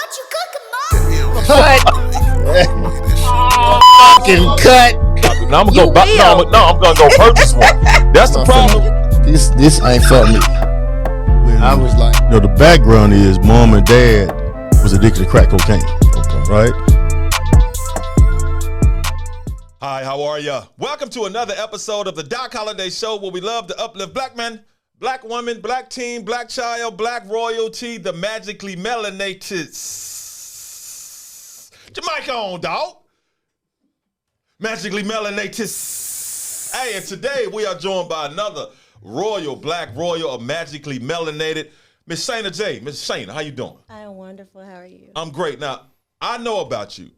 Cut. Fucking cut. Now I'm gonna go. I'm gonna go purchase one. That's the problem. This ain't for me. I was like, the background is mom and dad was addicted to crack cocaine. Okay. Right? Hi, how are ya? Welcome to another episode of the Doc Holliday Show, where we love to uplift black men, black women, black teen, black child, black royalty, the magically melanated. Jamaica on, dog. Magically melanated. Hey, and today we are joined by another black royal of magically melanated, Miss Shana Jay. Miss Shana, how you doing? I am wonderful. How are you? I'm great. Now, I know about you,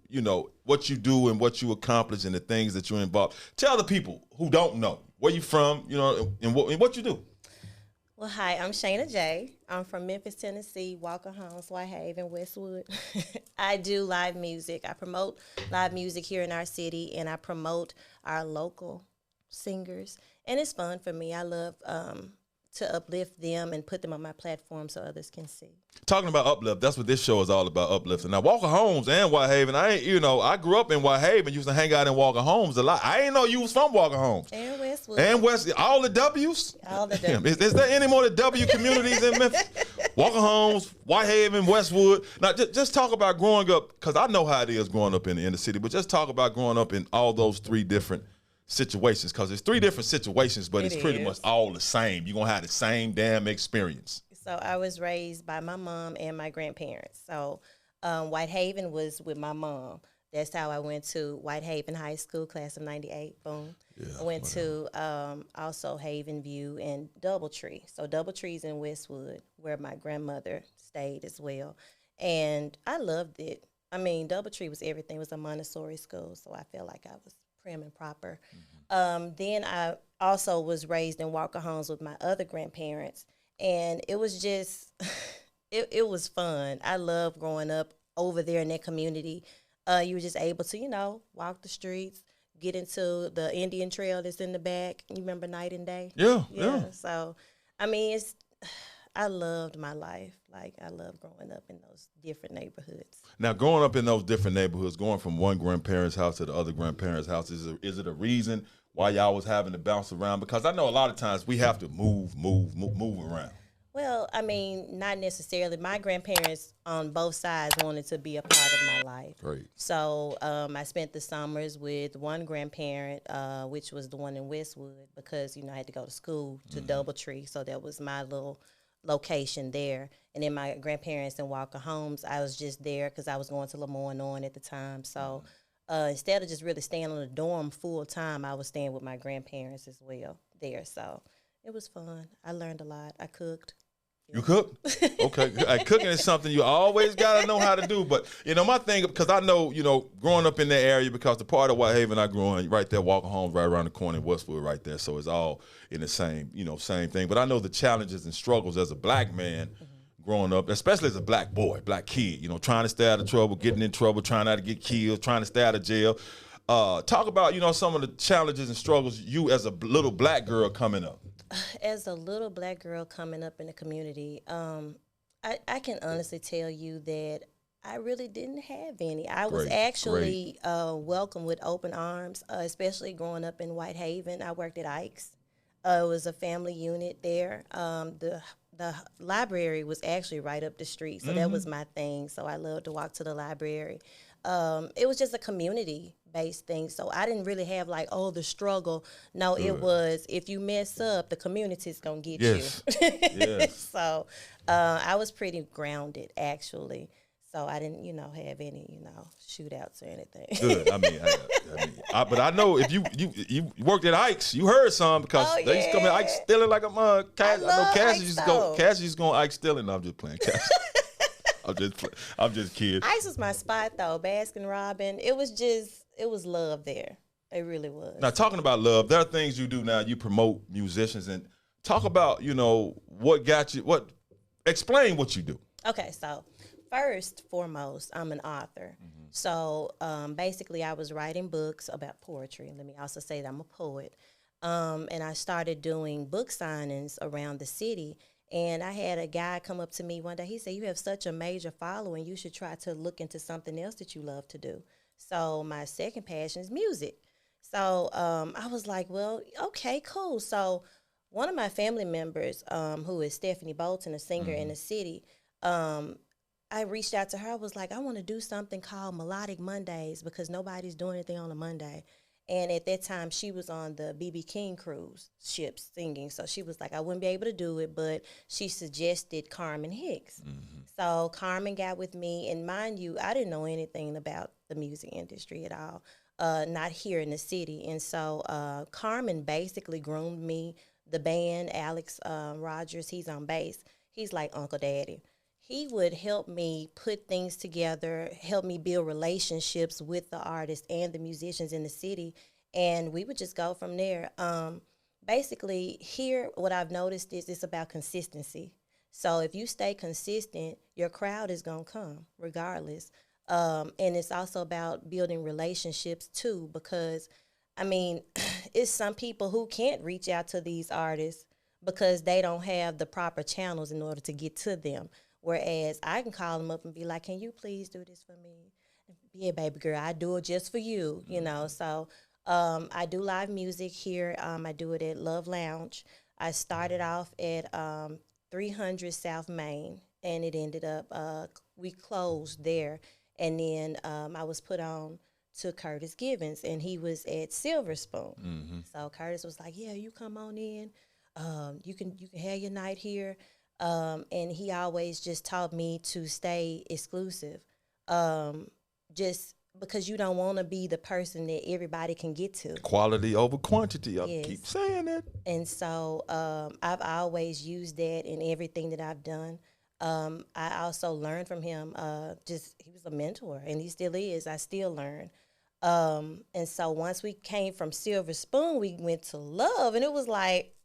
what you do and what you accomplish and the things that you're involved. Tell the people who don't know where you from, and what you do. Well, hi, I'm Shana Jay. I'm from Memphis, Tennessee, Walker Homes, Whitehaven, Westwood. I do live music. I promote live music here in our city, and I promote our local singers. And it's fun for me. I love to uplift them and put them on my platform so others can see. Talking about uplift, that's what this show is all about, uplifting. Now, Walker Homes and Whitehaven, I grew up in Whitehaven, used to hang out in Walker Homes a lot. I didn't know you was from Walker Homes. And Westwood. And all the W's? All the W's. Is there any more W communities in Memphis? Walker Homes, Whitehaven, Westwood. Now, just talk about growing up, because I know how it is growing up in the inner city, but just talk about growing up in all those three different situations, because it's three different situations, but it's pretty much all the same. You're going to have the same damn experience. So I was raised by my mom and my grandparents. So Whitehaven was with my mom. That's how I went to Whitehaven High School, class of 98, boom. Yeah, I went to also Haven View and Doubletree. So Doubletree's in Westwood, where my grandmother stayed as well. And I loved it. I mean, Doubletree was everything. It was a Montessori school, so I felt like I was prim and proper. Mm-hmm. Then I also was raised in Walker Homes with my other grandparents, and it was just, it was fun. I loved growing up over there in that community. You were just able to, walk the streets, get into the Indian Trail that's in the back. You remember Night and Day? Yeah. So, I mean, I loved my life. Like, I love growing up in those different neighborhoods. Now, growing up in those different neighborhoods, going from one grandparent's house to the other grandparent's house, is it a reason why y'all was having to bounce around? Because I know a lot of times we have to move around. Well, I mean, not necessarily. My grandparents on both sides wanted to be a part of my life. Great. So I spent the summers with one grandparent, which was the one in Westwood, because, I had to go to school to Doubletree. So that was my little location there. And then my grandparents in Walker Homes, I was just there because I was going to Lemoyne at the time. So instead of just really staying on the dorm full time, I was staying with my grandparents as well there. So it was fun. I learned a lot. I cooked. You cook? Okay. Cooking is something you always got to know how to do. But, my thing, because I know, growing up in that area, because the part of Whitehaven I grew in, right there, Walker Homes, right around the corner in Westwood right there. So it's all in the same thing. But I know the challenges and struggles as a black man growing up, especially as a black boy, black kid, trying to stay out of trouble, getting in trouble, trying not to get killed, trying to stay out of jail. Talk about, some of the challenges and struggles you as a little black girl coming up. As a little black girl coming up in the community, I can honestly tell you that I really didn't have any. I was actually welcomed with open arms, especially growing up in Whitehaven. I worked at Ike's. It was a family unit there. The library was actually right up the street, so that was my thing. So I loved to walk to the library. It was just a community-based thing, so I didn't really have the struggle. No, it was, if you mess up, the community's going to get you. Yes. So I was pretty grounded, actually. So I didn't, have any, shootouts or anything. Good. But I know if you worked at Ike's, you heard some, because they used to come in Ike's stealing like a Cash. I know Cash used to go Ike's stealing. No, I'm just playing Cash. I'm just kidding. Ice was my spot, though. Baskin Robin. It was love there. It really was. Now, talking about love, there are things you do now. You promote musicians, and talk about, what got you, explain what you do. Okay, so first, foremost, I'm an author. Mm-hmm. So basically, I was writing books about poetry. Let me also say that I'm a poet. And I started doing book signings around the city. And I had a guy come up to me one day. He said, "You have such a major following. You should try to look into something else that you love to do." So my second passion is music. So I was like, well, okay, cool. So one of my family members, who is Stephanie Bolton, a singer in the city, I reached out to her. I was like, I want to do something called Melodic Mondays because nobody's doing anything on a Monday. And at that time, she was on the B.B. King cruise ships singing. So she was like, I wouldn't be able to do it, but she suggested Carmen Hicks. So Carmen got with me. And mind you, I didn't know anything about the music industry at all, not here in the city. And so Carmen basically groomed me. The band, Alex Rogers, he's on bass. He's like Uncle Daddy. He would help me put things together, help me build relationships with the artists and the musicians in the city, and we would just go from there. Basically, here, what I've noticed is it's about consistency. So if you stay consistent, your crowd is going to come regardless. And it's also about building relationships, too, because, I mean, it's some people who can't reach out to these artists because they don't have the proper channels in order to get to them. Whereas I can call them up and be like, can you please do this for me? Yeah, baby girl, I do it just for you, you know. So I do live music here. I do it at Love Lounge. I started off at 300 South Main, and it ended up, we closed there. And then I was put on to Curtis Givens, and he was at Silver Spoon. So Curtis was like, yeah, you come on in. You can have your night here. And he always just taught me to stay exclusive, just because you don't want to be the person that everybody can get to. Quality over quantity. I Yes. keep saying it. And so I've always used that in everything that I've done. I also learned from him. He was a mentor, and he still is. I still learn. And so once we came from Silver Spoon, we went to Love, and it was like,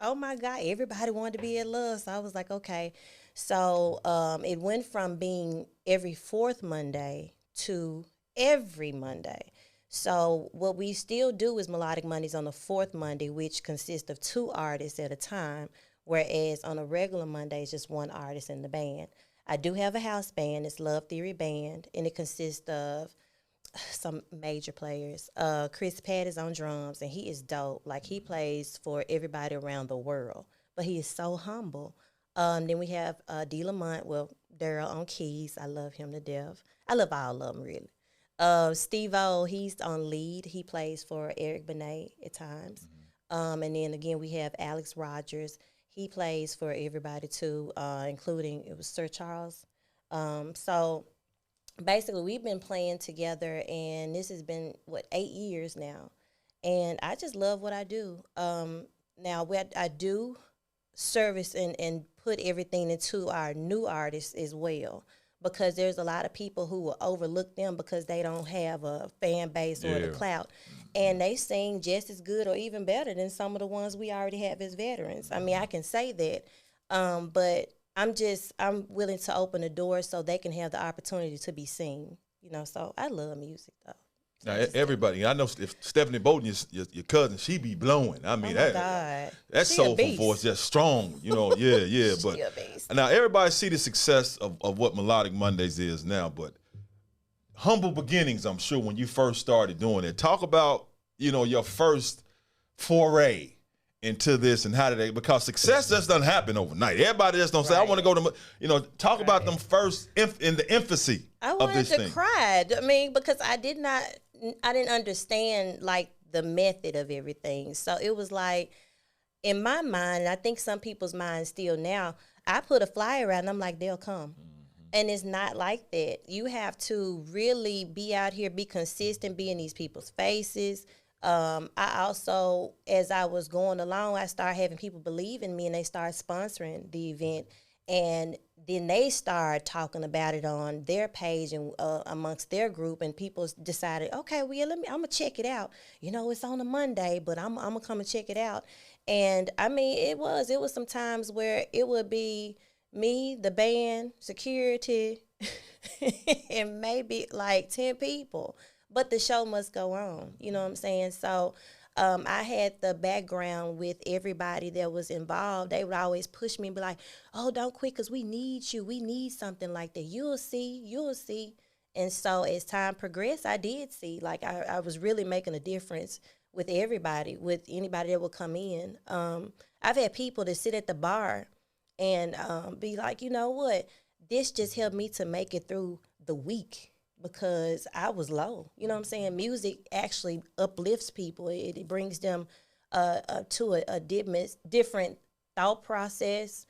oh my God, everybody wanted to be at Love. So I was like, okay. So it went from being every fourth Monday to every Monday. So what we still do is Melodic Mondays on the fourth Monday, which consists of 2 artists at a time, whereas on a regular Monday, it's just 1 artist in the band. I do have a house band. It's Love Theory Band, and it consists of some major players. Chris Pat is on drums, and he is dope. Like, he plays for everybody around the world, but he is so humble. Then we have D. Lamont, Daryl on keys. I love him to death. I love all of them, really. Steve-O, he's on lead. He plays for Eric Benet at times. And then, again, we have Alex Rogers. He plays for everybody, too, including, it was Sir Charles. So basically, we've been playing together, and this has been, 8 years now. And I just love what I do. Now, I do service and put everything into our new artists as well, because there's a lot of people who will overlook them because they don't have a fan base or the clout. And they sing just as good or even better than some of the ones we already have as veterans. I mean, I can say that. But I'm willing to open the door so they can have the opportunity to be seen, you know. So I love music, though. Now, everybody, I know if Stephanie Bolton is your cousin, she be blowing. I mean, that soulful voice, just strong, you know. Yeah. But She a beast. now everybody see the success of what Melodic Mondays is now, but humble beginnings, I'm sure, when you first started doing it. Talk about, you know, your first foray into this, and how did they, because success just doesn't happen overnight. Everybody just don't say, I want to go to, you know, talk about them first in the infancy of this thing. I wanted to cry. I mean, because I didn't understand, like, the method of everything. So it was like, in my mind, and I think some people's minds still now, I put a flyer out and I'm like, they'll come. And it's not like that. You have to really be out here, be consistent, be in these people's faces. I also, as I was going along, I started having people believe in me, and they started sponsoring the event. And then they started talking about it on their page and amongst their group, and people decided, okay, well, yeah, I'm gonna check it out. You know, it's on a Monday, but I'm gonna come and check it out. And I mean, it was some times where it would be me, the band, security, and maybe like 10 people. But the show must go on, you know what I'm saying? So I had the background with everybody that was involved. They would always push me and be like, oh, don't quit because we need you. We need something like that. You'll see. And so as time progressed, I did see. Like, I was really making a difference with everybody, with anybody that would come in. I've had people that sit at the bar and be like, you know what? This just helped me to make it through the week because I was low. You know what I'm saying? Music actually uplifts people. It brings them to a different thought process.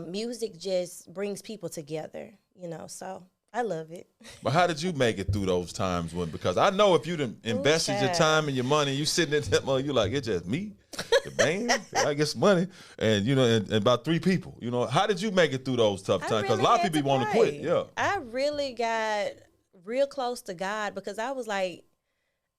Music just brings people together, you know, so I love it. But how did you make it through those times because I know if you done invested your time and your money, you sitting at that mother, you like, it's just me, the band, I get some money, and you know, and about 3 people. You know, how did you make it through those tough times? Because a lot of people want to quit. Yeah, I really got real close to God because I was like,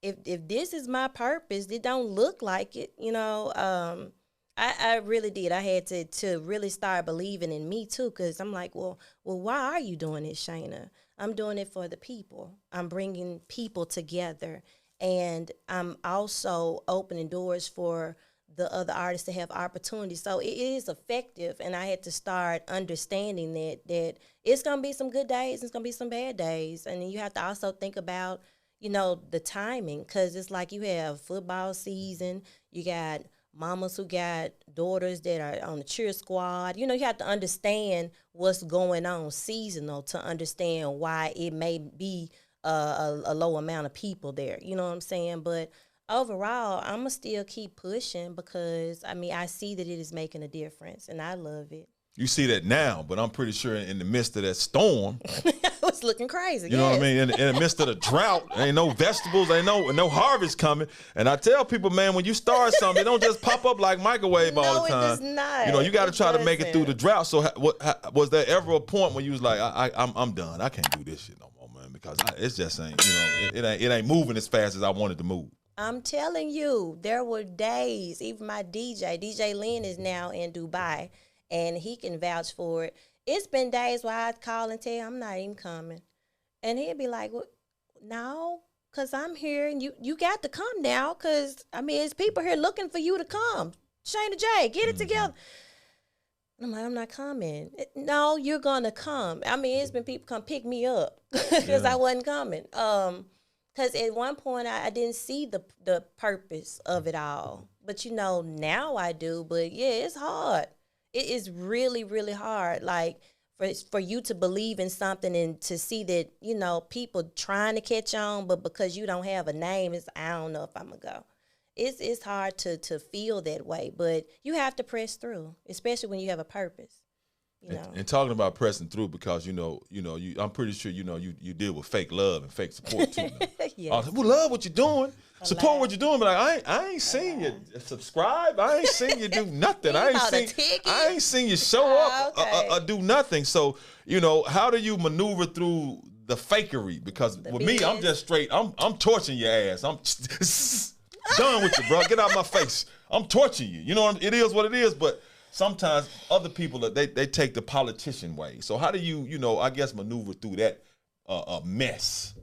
if this is my purpose, it don't look like it, you know. I really did. I had to really start believing in me too, because I'm like, well, why are you doing this, Shana? I'm doing it for the people. I'm bringing people together, and I'm also opening doors for the other artists to have opportunities. So it is effective, and I had to start understanding that it's gonna be some good days, and it's gonna be some bad days, and then you have to also think about, you know, the timing, because it's like you have football season, you got mamas who got daughters that are on the cheer squad. You know, you have to understand what's going on seasonal to understand why it may be a low amount of people there. You know what I'm saying? But overall, I'm going to still keep pushing because, I mean, I see that it is making a difference, and I love it. You see that now, but I'm pretty sure in the midst of that storm, it was looking crazy. You know what I mean? In the midst of the drought, ain't no vegetables, ain't no harvest coming. And I tell people, man, when you start something, it don't just pop up like microwave all the time. No, it does not. You know, you got to try to make it through the drought. So, was there ever a point when you was like, I'm done. I can't do this shit no more, man, because it's just ain't, you know, it ain't moving as fast as I wanted to move. I'm telling you, there were days. Even my DJ Lynn, is now in Dubai, and he can vouch for it. It's been days where I'd call and tell him I'm not even coming. And he'd be like, well, no, because I'm here, and you got to come now, because, I mean, there's people here looking for you to come. Shana Jay, get it together. And I'm like, I'm not coming. No, you're going to come. I mean, it's been people come pick me up because I wasn't coming. Because at one point, I didn't see the purpose of it all. But, you know, now I do. But, yeah, it's hard. It is really, really hard, like, for you to believe in something and to see that, you know, people trying to catch on, but because you don't have a name, I don't know if I'm going to go. It's hard to feel that way, but you have to press through, especially when you have a purpose. You know? And talking about pressing through, because I'm pretty sure you deal with fake love and fake support too. Yes. We love what you're doing, support what you're doing, but like, I ain't seen you subscribe. I ain't seen you do nothing. I ain't seen you show up or do nothing. So how do you maneuver through the fakery? Because with me, I'm just straight. I'm torching your ass. I'm done with you, bro. Get out my face. I'm torching you. You know, it is what it is, but. Sometimes other people, they take the politician way. So how do you, I guess, maneuver through that mess?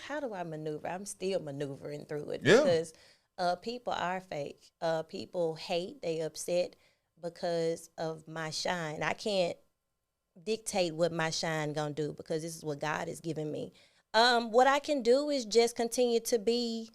How do I maneuver? I'm still maneuvering through it because people are fake. People hate, they upset because of my shine. I can't dictate what my shine gonna do because this is what God has given me. What I can do is just continue to be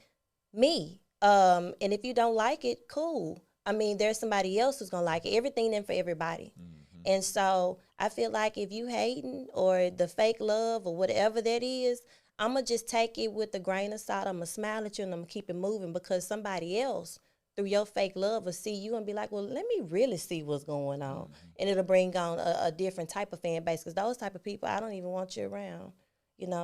me. And if you don't like it, cool. I mean, there's somebody else who's going to like it. Everything in for everybody. Mm-hmm. And so I feel like if you hating or the fake love or whatever that is, I'm going to just take it with a grain of salt. I'm going to smile at you and I'm going to keep it moving because somebody else through your fake love will see you and be like, well, let me really see what's going on. Mm-hmm. And it'll bring on a different type of fan base because those type of people, I don't even want you around.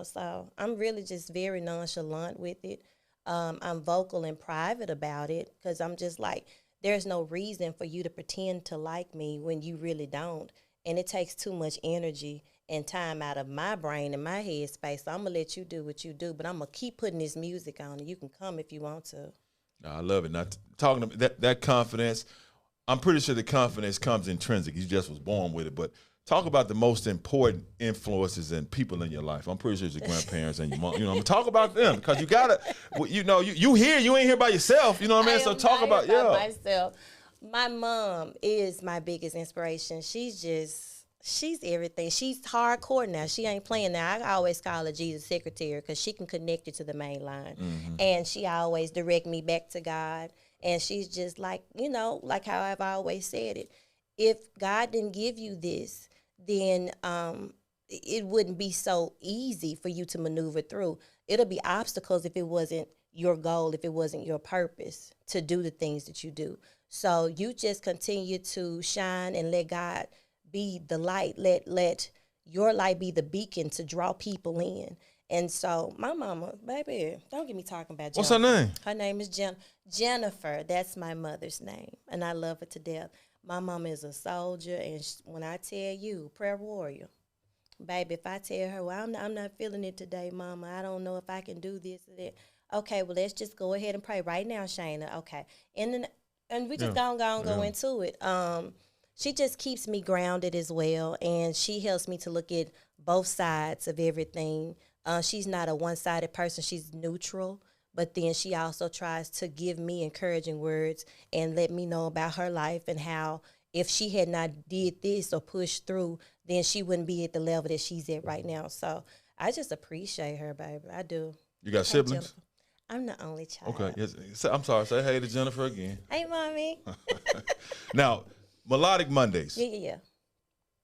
So I'm really just very nonchalant with it. I'm vocal and private about it because I'm just like, there's no reason for you to pretend to like me when you really don't. And it takes too much energy and time out of my brain and my head space. So I'm going to let you do what you do, but I'm going to keep putting this music on and you can come if you want to. I love it. Now, talking about that confidence, I'm pretty sure the confidence comes intrinsic. You just was born with it. But Talk about the most important influences and people in your life. I'm pretty sure it's your grandparents and your mom. You know, talk about them because you gotta. You know, you here. You ain't here by yourself. You know what I mean? So talk about myself. My mom is my biggest inspiration. She's everything. She's hardcore now. She ain't playing now. I always call her Jesus secretary because she can connect you to the main line. Mm-hmm. And she always direct me back to God. And she's just like, you know, like how I've always said it. If God didn't give you this, then it wouldn't be so easy for you to maneuver through. It'll be obstacles if it wasn't your goal, if it wasn't your purpose to do the things that you do. So you just continue to shine and let God be the light. Let your light be the beacon to draw people in. And so my mama, baby, don't get me talking about Jennifer. What's her name? Her name is Jennifer. That's my mother's name, and I love her to death. My mama is a soldier, and when I tell you, prayer warrior, baby, if I tell her, well, I'm not feeling it today, mama, I don't know if I can do this or that. Okay, well, let's just go ahead and pray right now, Shana. Okay, and we just go into it. She just keeps me grounded as well, and she helps me to look at both sides of everything. She's not a one-sided person. She's neutral, but then she also tries to give me encouraging words and let me know about her life and how if she had not did this or pushed through, then she wouldn't be at the level that she's at right now. So I just appreciate her, baby. I do. You got siblings? Jennifer. I'm the only child. Okay. Yes. I'm sorry. Say hey to Jennifer again. Hey, Mommy. Now, Melodic Mondays. Yeah.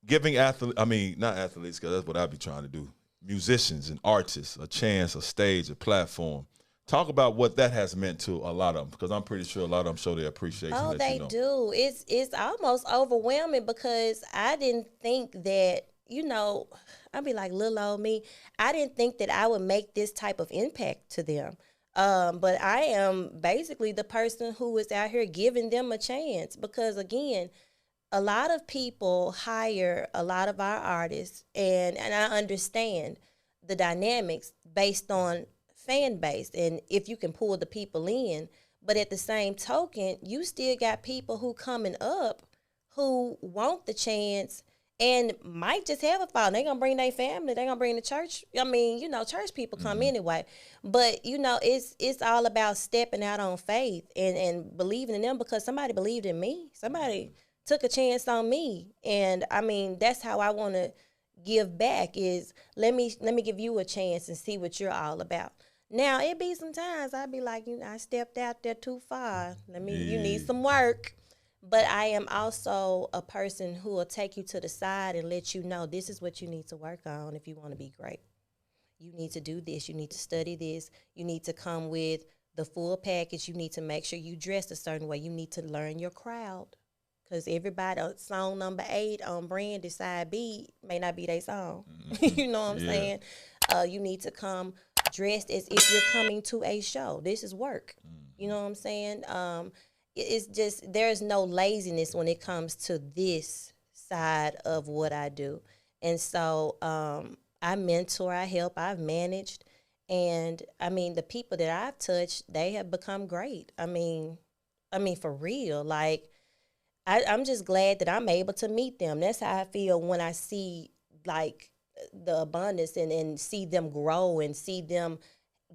Giving not athletes, because that's what I'd be trying to do. Musicians and artists a chance, a stage, a platform. Talk about what that has meant to a lot of them, because I'm pretty sure a lot of them show their appreciation. Oh, they do. It's almost overwhelming because I didn't think that, you know, I'd be like, little old me. I didn't think that I would make this type of impact to them. But I am basically the person who is out here giving them a chance because, again, a lot of people hire a lot of our artists, and I understand the dynamics based on fan base and if you can pull the people in. But at the same token, you still got people who coming up who want the chance and might just have a following. They're going to bring their family. They're going to bring the church. I mean, you know, church people come anyway. But, you know, it's all about stepping out on faith and believing in them because somebody believed in me. Somebody took a chance on me. And, I mean, that's how I want to give back is let me give you a chance and see what you're all about. Now, it be sometimes I'd be like, you know, I stepped out there too far. You need some work. But I am also a person who will take you to the side and let you know this is what you need to work on if you want to be great. You need to do this. You need to study this. You need to come with the full package. You need to make sure you dress a certain way. You need to learn your crowd. Because everybody, song number 8 on Brandy's side B may not be their song. You know what I'm saying? You need to come dressed as if you're coming to a show. This is work. You know what I'm saying? It's just, there's no laziness when it comes to this side of what I do. And so I mentor, I help, I've managed. And, I mean, the people that I've touched, they have become great. I mean, for real. Like, I'm just glad that I'm able to meet them. That's how I feel when I see, like, the abundance and see them grow and see them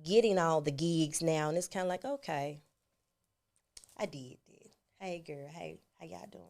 getting all the gigs now. And it's kind of like, okay, I did that. Hey, girl, hey, how y'all doing?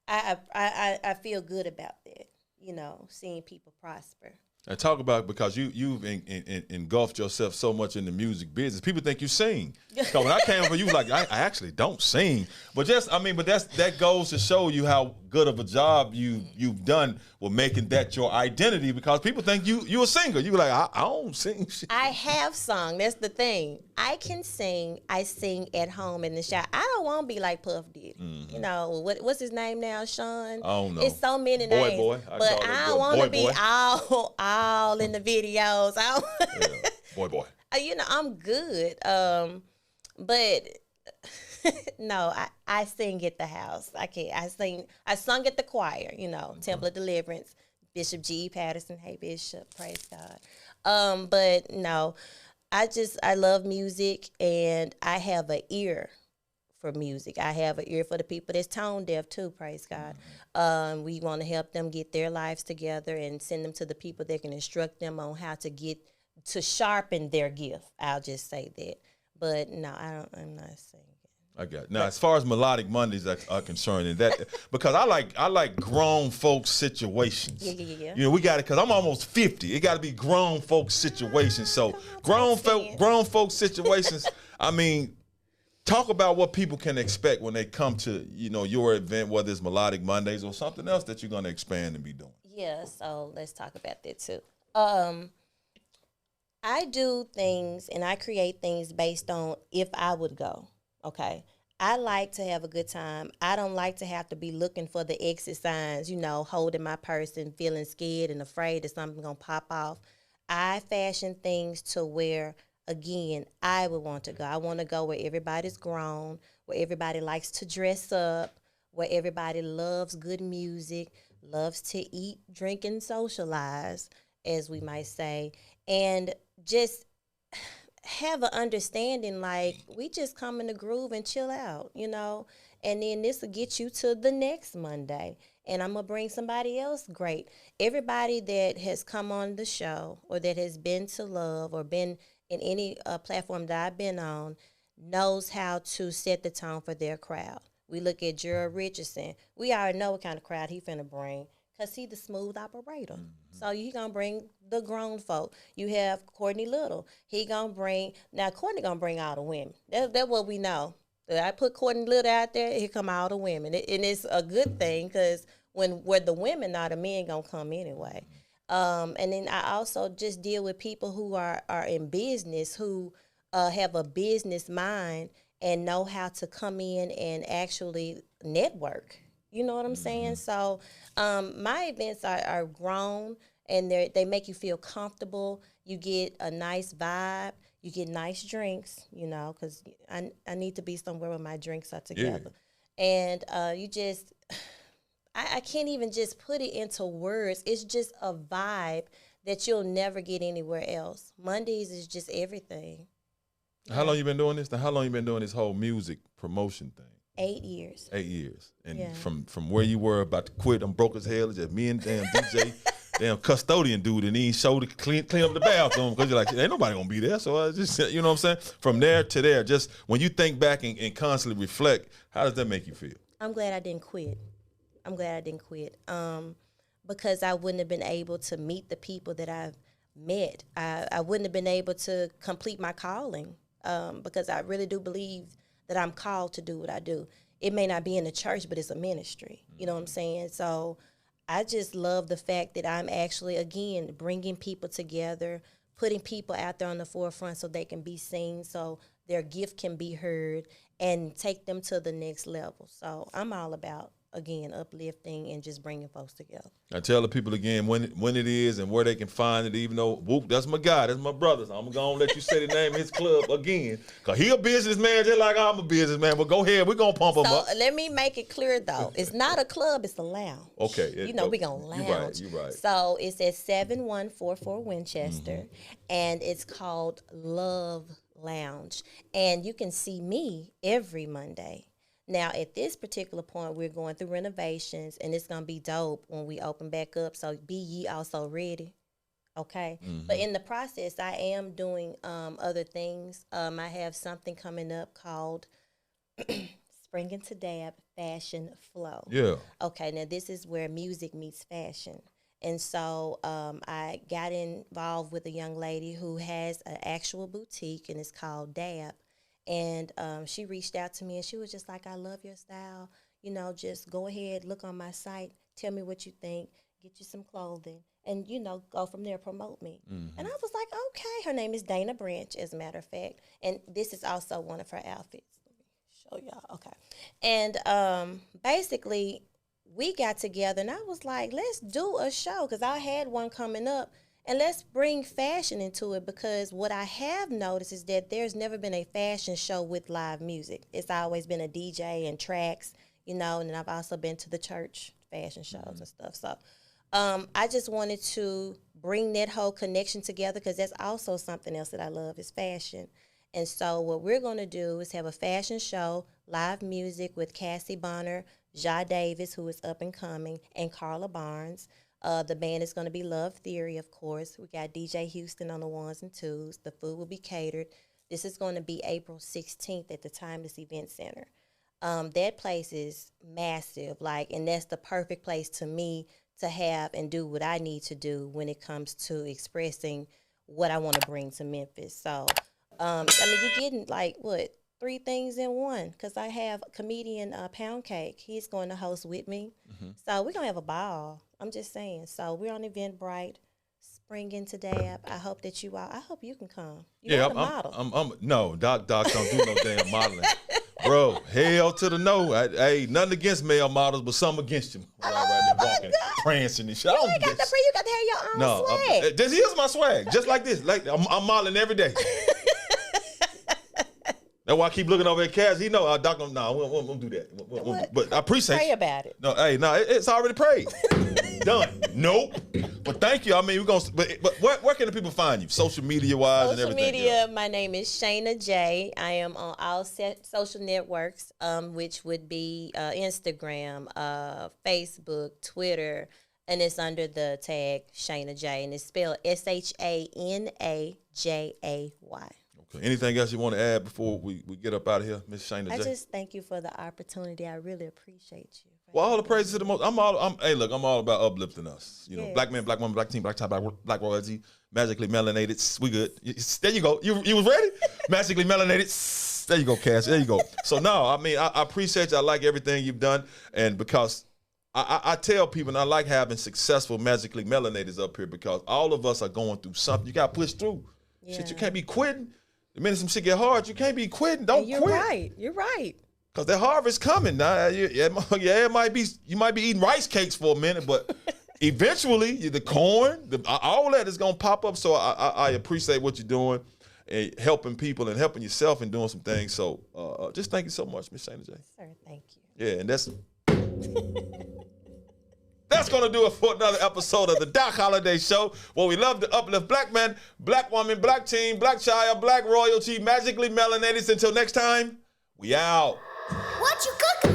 I feel good about that, you know, seeing people prosper. And talk about, because you've engulfed yourself so much in the music business. People think you sing. So when I came for you, like, I actually don't sing. But that goes to show you how good of a job you've done with making that your identity, because people think you a singer. You like, I don't sing shit. I have sung. That's the thing. I can sing. I sing at home in the shower. I don't want to be like Puff did. You know, what's his name now, Sean? I don't know. It's so many names. Boy. But I don't want to be all in the videos. Boy. You know, I'm good. But no, I sing at the house. I can't. I sung at the choir, you know, Temple of Deliverance, Bishop G. Patterson. Hey, Bishop, praise God. But no, I love music, and I have an ear for music. I have an ear for the people that's tone deaf too, praise God. We want to help them get their lives together and send them to the people that can instruct them on how to sharpen their gift. I'll just say that. But no, I'm not saying it. I got it. Now, as far as Melodic Mondays are concerned, and that because I like grown folks situations. Yeah. You know, we got it because I'm almost 50. It got to be grown folks situations. So grown folks situations. I mean, talk about what people can expect when they come to your event, whether it's Melodic Mondays or something else that you're going to expand and be doing. Yeah. So let's talk about that too. I do things and I create things based on if I would go. Okay. I like to have a good time. I don't like to have to be looking for the exit signs, holding my purse and feeling scared and afraid that something's going to pop off. I fashion things to where, again, I would want to go. I want to go where everybody's grown, where everybody likes to dress up, where everybody loves good music, loves to eat, drink, and socialize, as we might say, and just have an understanding like we just come in the groove and chill out, and then this will get you to the next Monday. And I'm going to bring somebody else great. Everybody that has come on the show or that has been to Love or been in any platform that I've been on knows how to set the tone for their crowd. We look at Gerald Richardson. We already know what kind of crowd he finna bring because he the smooth operator. So he going to bring the grown folk. You have Courtney Little. He going to bring, now Courtney going to bring all the women. That's what we know. I put Courtney Little out there, here come all the women. And it's a good thing because where the women are, the men going to come anyway. And then I also just deal with people who are in business, who have a business mind and know how to come in and actually network. You know what I'm saying? So my events are grown and they make you feel comfortable. You get a nice vibe. You get nice drinks, because I need to be somewhere where my drinks are together. Yeah. And you just, I can't even just put it into words. It's just a vibe that you'll never get anywhere else. Mondays is just everything. How long you been doing this? How long you been doing this whole music promotion thing? 8 years. 8 years. And from where you were about to quit, I'm broke as hell, just me and damn DJ, damn custodian dude, and he showed to clean up the bathroom because you're like, ain't nobody gonna be there. So I just, you know what I'm saying? From there to there, just when you think back and constantly reflect, how does that make you feel? I'm glad I didn't quit. Because I wouldn't have been able to meet the people that I've met. I wouldn't have been able to complete my calling because I really do believe that I'm called to do what I do. It may not be in the church, but it's a ministry. You know what I'm saying? So I just love the fact that I'm actually, again, bringing people together, putting people out there on the forefront so they can be seen, so their gift can be heard, and take them to the next level. So I'm all about, again, uplifting and just bringing folks together. I tell the people again when it is and where they can find it, even though, whoop, that's my guy, that's my brother. So I'm going to let you say the name of his club again, because he a businessman just like I'm a businessman. But go ahead, we're going to pump him up. So let me make it clear, though. It's not a club, it's a lounge. Okay. We're going to lounge. You're right. So it's at 7144 Winchester, and it's called Love Lounge. And you can see me every Monday. Now, at this particular point, we're going through renovations, and it's going to be dope when we open back up. So be ye also ready, okay? But in the process, I am doing other things. I have something coming up called Spring into Dab Fashion Flow. Yeah. Okay, now this is where music meets fashion. And so I got involved with a young lady who has an actual boutique, and it's called Dab. And she reached out to me, and she was just like, I love your style. Just go ahead, look on my site, tell me what you think, get you some clothing, and, go from there, promote me. And I was like, okay. Her name is Dana Branch, as a matter of fact. And this is also one of her outfits. Let me show y'all. Okay. And basically, we got together, and I was like, let's do a show, because I had one coming up. And let's bring fashion into it, because what I have noticed is that there's never been a fashion show with live music. It's always been a DJ and tracks, and then I've also been to the church fashion shows and stuff. So I just wanted to bring that whole connection together, because that's also something else that I love is fashion. And so what we're going to do is have a fashion show, live music with Cassie Bonner, Ja Davis, who is up and coming, and Carla Barnes. The band is going to be Love Theory, of course. We got DJ Houston on the ones and twos. The food will be catered. This is going to be April 16th at the Timeless Event Center. That place is massive, and that's the perfect place to me to have and do what I need to do when it comes to expressing what I want to bring to Memphis. So, you're getting 3 things in one, because I have comedian Pound Cake. He's going to host with me. Mm-hmm. So we're going to have a ball. I'm just saying. So we're on Eventbrite, spring into Dab. I hope that I hope you can come. You're a model. No, Doc don't do no damn modeling. Bro, hell to the no. Hey, nothing against male models, but some against you. Walking, prancing and shit. You got to have your own swag. This is my swag. Just like this. I'm modeling every day. That's why I keep looking over at Cass. He know, Doc, we won't do that. But I appreciate Pray about it. No, it's already prayed. Done. Nope. But thank you. I mean, we're going to, but where can the people find you? Social media-wise and everything? Social media, my name is Shana Jay. I am on all social networks, which would be Instagram, Facebook, Twitter, and it's under the tag Shana Jay, and it's spelled SHANAJAY. Anything else you want to add before we get up out of here, Miss Shana Jay? I just thank you for the opportunity. I really appreciate you. Well, all the praises to the most. I'm all about uplifting us. You know, black men, black woman, black team, black child, black royalty, magically melanated. We good. There you go. You was ready? Magically melanated. There you go, Cass. There you go. So no, I appreciate you. I like everything you've done, and because I tell people, and I like having successful magically melanateds up here, because all of us are going through something. You got to push through. Yeah. Shit, you can't be quitting. The minute some shit get hard, you can't be quitting. Don't quit. You're right. Cause the harvest coming. Now, it might be, you might be eating rice cakes for a minute, but eventually the corn, all that is gonna pop up. So I appreciate what you're doing, and helping people and helping yourself and doing some things. So just thank you so much, Miss Shana Jay. Sir, thank you. Yeah, and that's going to do it for another episode of the Doc Holliday Show, where we love to uplift black men, black woman, black teen, black child, black royalty, magically melanated. Until next time, we out. What you cooking?